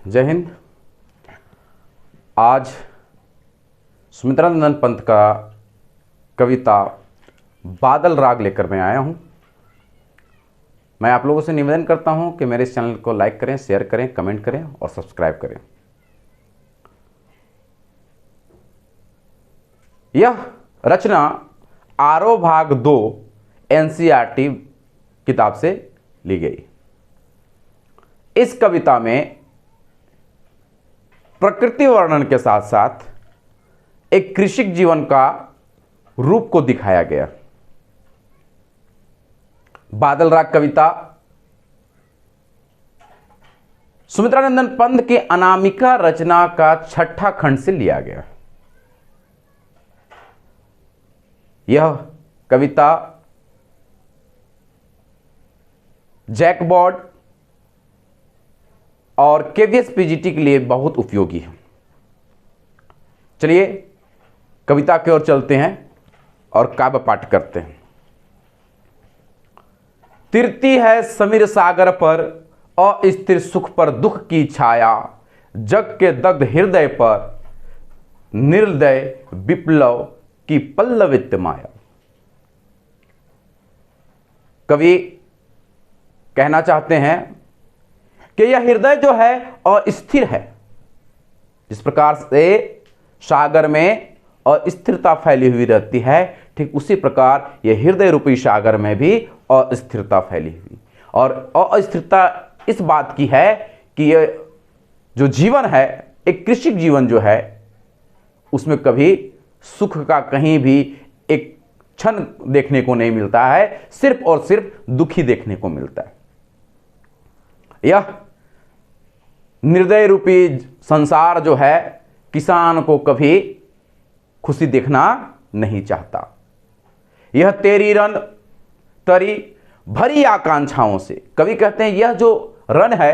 जय हिंद। आज सुमित्रानंद पंत का कविता बादल राग लेकर मैं आया हूं। मैं आप लोगों से निवेदन करता हूं कि मेरे इस चैनल को लाइक करें, शेयर करें, कमेंट करें और सब्सक्राइब करें। यह रचना आरो भाग 2 एनसीईआरटी किताब से ली गई। इस कविता में प्रकृति वर्णन के साथ साथ एक कृषिक जीवन का रूप को दिखाया गया। बादल राग कविता सुमित्रानंद पंत की अनामिका रचना का 6ठा खंड से लिया गया। यह कविता जैकबोर्ड और केवीएस पीजीटी के लिए बहुत उपयोगी है। चलिए कविता की ओर चलते हैं और काव्य पाठ करते हैं। तिरती है समीर सागर पर अस्थिर सुख पर दुख की छाया, जग के दग्ध हृदय पर निर्दय विप्लव की पल्लवित माया। कवि कहना चाहते हैं कि यह हृदय जो है अस्थिर है। जिस प्रकार से सागर में अस्थिरता फैली हुई रहती है, ठीक उसी प्रकार यह हृदय रूपी सागर में भी अस्थिरता फैली हुई। और अस्थिरता इस बात की है कि यह जो जीवन है, एक कृषिक जीवन जो है, उसमें कभी सुख का कहीं भी एक क्षण देखने को नहीं मिलता है, सिर्फ और सिर्फ दुखी देखने को मिलता है। यह निर्दय रूपी संसार जो है, किसान को कभी खुशी देखना नहीं चाहता। यह तेरी रन तरी भरी आकांक्षाओं से, कवि कहते हैं यह जो रन है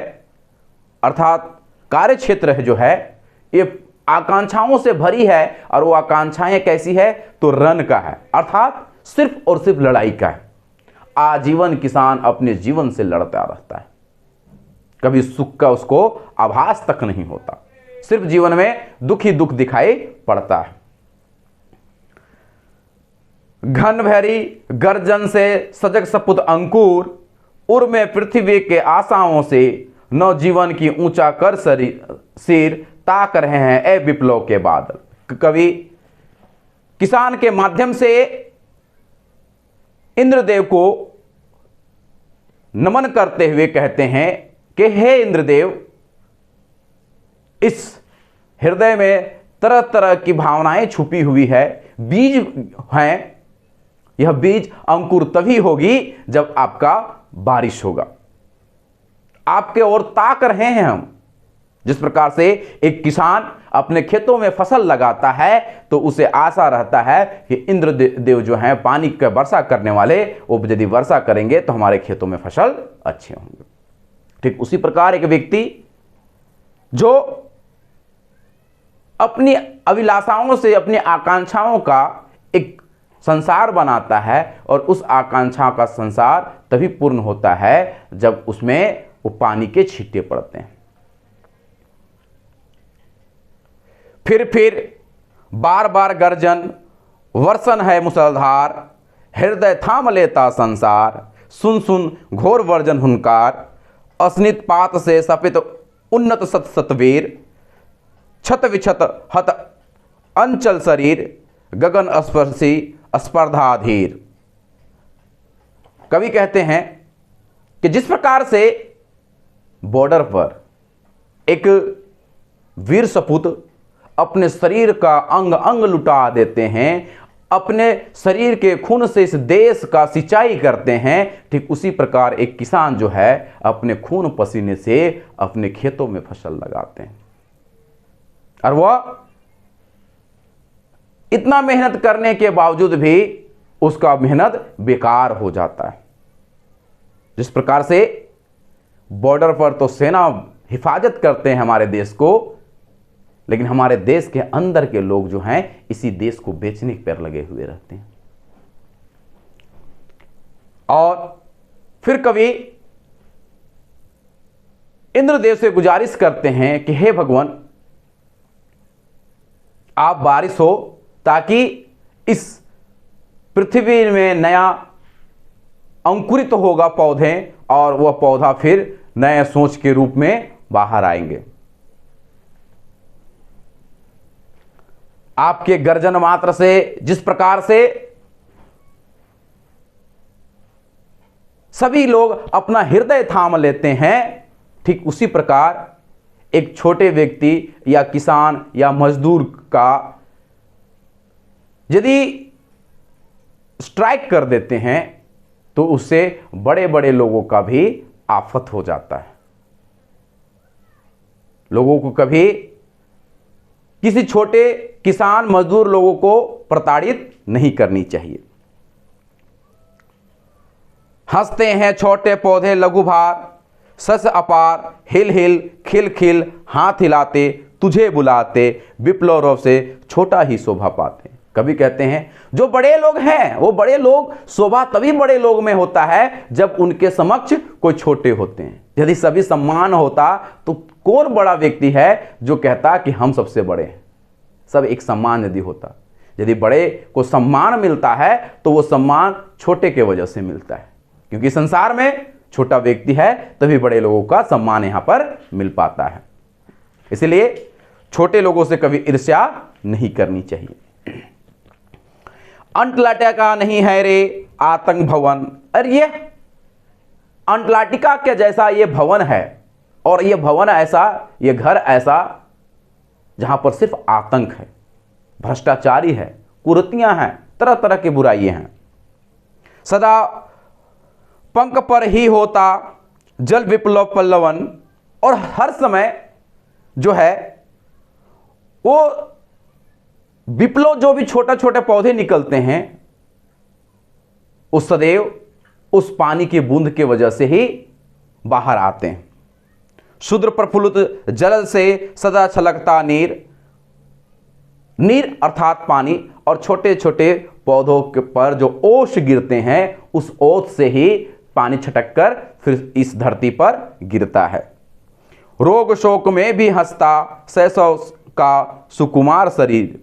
अर्थात कार्य क्षेत्र है जो है, ये आकांक्षाओं से भरी है। और वो आकांक्षाएं कैसी है? तो रन का है, अर्थात सिर्फ और सिर्फ लड़ाई का है। आजीवन किसान अपने जीवन से लड़ता रहता है, कभी सुख का उसको आभास तक नहीं होता, सिर्फ जीवन में दुख ही दुख दिखाई पड़ता है। घन भैरी गर्जन से सजग सपुत अंकुर, उर में पृथ्वी के आशाओं से नव जीवन की ऊंचा कर सिर ताक रहे हैं ए विप्लव के बादल। कवि किसान के माध्यम से इंद्रदेव को नमन करते हुए कहते हैं कि हे इंद्रदेव, इस हृदय में तरह तरह की भावनाएं छुपी हुई है, बीज हैं। यह बीज अंकुर तभी होगी जब आपका बारिश होगा। आपके ओर ताक रहे हैं हम। जिस प्रकार से एक किसान अपने खेतों में फसल लगाता है तो उसे आशा रहता है कि इंद्रदेव जो हैं पानी का वर्षा करने वाले, वो यदि वर्षा करेंगे तो हमारे खेतों में फसल अच्छे होंगे। ठीक उसी प्रकार एक व्यक्ति जो अपनी अभिलाषाओं से, अपनी आकांक्षाओं का एक संसार बनाता है, और उस आकांक्षा का संसार तभी पूर्ण होता है जब उसमें वो पानी के छींटे पड़ते हैं। फिर बार बार गर्जन वर्षण है मुसलधार, हृदय थाम लेता संसार, सुन सुन घोर वर्जन हुनकार, अस्नित पात से सपित उन्नत सत सतवीर, छत विछत हत अंचल शरीर, गगन स्पर्शी स्पर्धाधीर। कवि कहते हैं कि जिस प्रकार से बॉर्डर पर एक वीर सपूत अपने शरीर का अंग अंग लुटा देते हैं, अपने शरीर के खून से इस देश का सिंचाई करते हैं, ठीक उसी प्रकार एक किसान जो है अपने खून पसीने से अपने खेतों में फसल लगाते हैं। और वह इतना मेहनत करने के बावजूद भी उसका मेहनत बेकार हो जाता है। जिस प्रकार से बॉर्डर पर तो सेना हिफाजत करते हैं हमारे देश को, लेकिन हमारे देश के अंदर के लोग जो हैं इसी देश को बेचने पर लगे हुए रहते हैं। और फिर कभी इंद्रदेव से गुजारिश करते हैं कि हे भगवान, आप बारिश हो ताकि इस पृथ्वी में नया अंकुरित होगा पौधे, और वह पौधा फिर नए सोच के रूप में बाहर आएंगे। आपके गर्जन मात्र से जिस प्रकार से सभी लोग अपना हृदय थाम लेते हैं, ठीक उसी प्रकार एक छोटे व्यक्ति या किसान या मजदूर का यदि स्ट्राइक कर देते हैं तो उससे बड़े बड़े लोगों का भी आफत हो जाता है। लोगों को कभी किसी छोटे किसान मजदूर लोगों को प्रताड़ित नहीं करनी चाहिए। हंसते हैं छोटे पौधे लघु भार, सस अपार, हिल हिल खिल खिल, हाथ हिलाते तुझे बुलाते, विप्लव से छोटा ही शोभा पाते। कभी कहते हैं जो बड़े लोग हैं वो बड़े लोग, शोभा तभी बड़े लोग में होता है जब उनके समक्ष कोई छोटे होते हैं। यदि सभी सम्मान होता तो कौन बड़ा व्यक्ति है जो कहता कि हम सबसे बड़े हैं। सब एक सम्मान यदि होता, यदि बड़े को सम्मान मिलता है तो वो सम्मान छोटे के वजह से मिलता है, क्योंकि संसार में छोटा व्यक्ति है तभी बड़े लोगों का सम्मान यहां पर मिल पाता है। इसलिए छोटे लोगों से कभी ईर्ष्या नहीं करनी चाहिए। अंटलाटिका नहीं है रे आतंक भवन, अरे ये अंटलाटिका के जैसा ये भवन है, और ये भवन ऐसा, ये घर ऐसा जहां पर सिर्फ आतंक है, भ्रष्टाचारी है, कुरीतियां हैं, तरह तरह की बुराइयां हैं। सदा पंख पर ही होता जल विप्लव पल्लवन, और हर समय जो है वो विप्लव जो भी छोटे छोटे पौधे निकलते हैं उस सदैव उस पानी की बूंद के वजह से ही बाहर आते हैं। शुद्र प्रफुल्लित जल से सदा छलकता नीर, नीर अर्थात पानी, और छोटे छोटे पौधों के पर जो ओस गिरते हैं उस ओस से ही पानी छटक कर फिर इस धरती पर गिरता है। रोग शोक में भी हंसता शैशव का सुकुमार शरीर,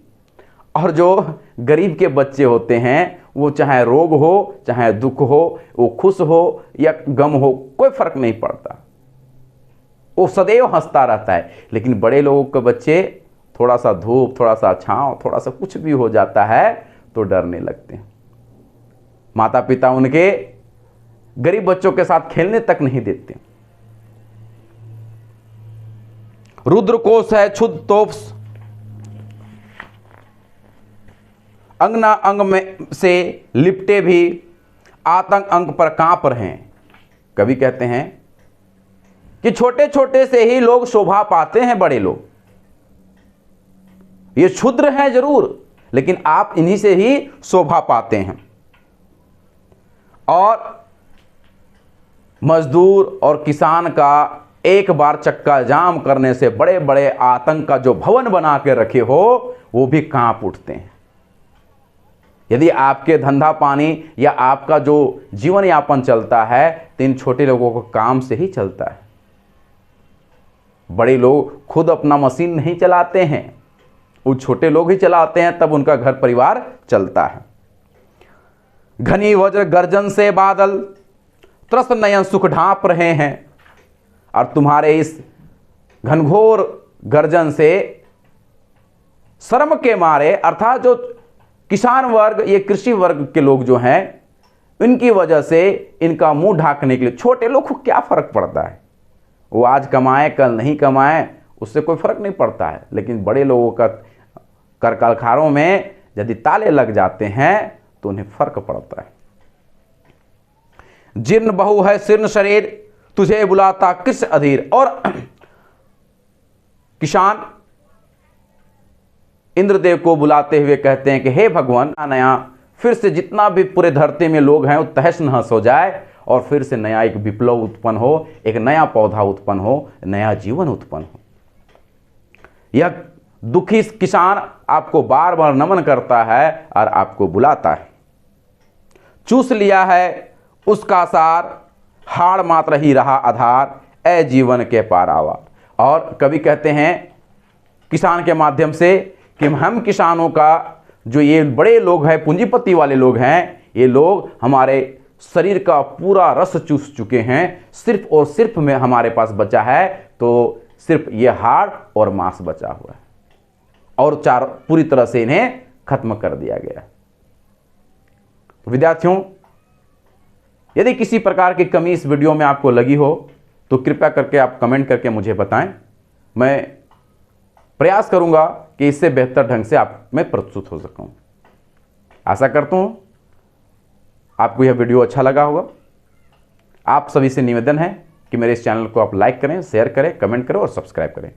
और जो गरीब के बच्चे होते हैं वो चाहे रोग हो चाहे दुख हो, वो खुश हो या गम हो, कोई फर्क नहीं पड़ता, वो सदैव हंसता रहता है। लेकिन बड़े लोगों के बच्चे थोड़ा सा धूप, थोड़ा सा छांव, थोड़ा सा कुछ भी हो जाता है तो डरने लगते हैं। माता पिता उनके गरीब बच्चों के साथ खेलने तक नहीं देते। रुद्रकोश है क्षुद्र तोप, अंगना अंग में से लिपटे भी आतंक अंग पर कांप रहे हैं। कभी कहते हैं कि छोटे छोटे से ही लोग शोभा पाते हैं, बड़े लोग ये क्षुद्र हैं जरूर, लेकिन आप इन्हीं से ही शोभा पाते हैं। और मजदूर और किसान का एक बार चक्का जाम करने से बड़े बड़े आतंक का जो भवन बना के रखे हो वो भी कांप उठते हैं। यदि आपके धंधा पानी या आपका जो जीवन यापन चलता है तो इन छोटे लोगों को काम से ही चलता है। बड़े लोग खुद अपना मशीन नहीं चलाते हैं, वो छोटे लोग ही चलाते हैं, तब उनका घर परिवार चलता है। घनी वज्र गर्जन से बादल त्रस्त नयन सुख ढांप रहे हैं, और तुम्हारे इस घनघोर गर्जन से शर्म के मारे, अर्थात जो किसान वर्ग, ये कृषि वर्ग के लोग जो हैं, इनकी वजह से इनका मुंह ढांकने के लिए छोटे लोग को क्या फर्क पड़ता है, वो आज कमाए कल नहीं कमाए उससे कोई फर्क नहीं पड़ता है। लेकिन बड़े लोगों का कर कारखानों में यदि ताले लग जाते हैं तो उन्हें फर्क पड़ता है। जीर्ण बहु है शीर्ण शरीर तुझे बुलाता किस अधीर, और किसान इंद्रदेव को बुलाते हुए कहते हैं कि हे भगवान, नया फिर से जितना भी पूरे धरती में लोग हैं वो तहस नहस हो जाए, और फिर से नया एक विप्लव उत्पन्न हो, एक नया पौधा उत्पन्न हो, नया जीवन उत्पन्न हो। यह दुखी किसान आपको बार बार नमन करता है और आपको बुलाता है। चूस लिया है उसका सार, हाड़ मात्र ही रहा आधार, ए जीवन के पारावार। और कवि कहते हैं किसान के माध्यम से कि हम किसानों का जो ये बड़े लोग हैं, पूंजीपति वाले लोग हैं, ये लोग हमारे शरीर का पूरा रस चूस चुके हैं। सिर्फ और सिर्फ में हमारे पास बचा है तो सिर्फ ये हाड़ और मांस बचा हुआ है, और चार पूरी तरह से इन्हें खत्म कर दिया गया। विद्यार्थियों, यदि किसी प्रकार की कमी इस वीडियो में आपको लगी हो तो कृपया करके आप कमेंट करके मुझे बताएं। मैं प्रयास करूंगा कि इससे बेहतर ढंग से आप मैं प्रस्तुत हो सकूं। आशा करता हूं आपको यह वीडियो अच्छा लगा होगा। आप सभी से निवेदन है कि मेरे इस चैनल को आप लाइक करें, शेयर करें, कमेंट करें और सब्सक्राइब करें।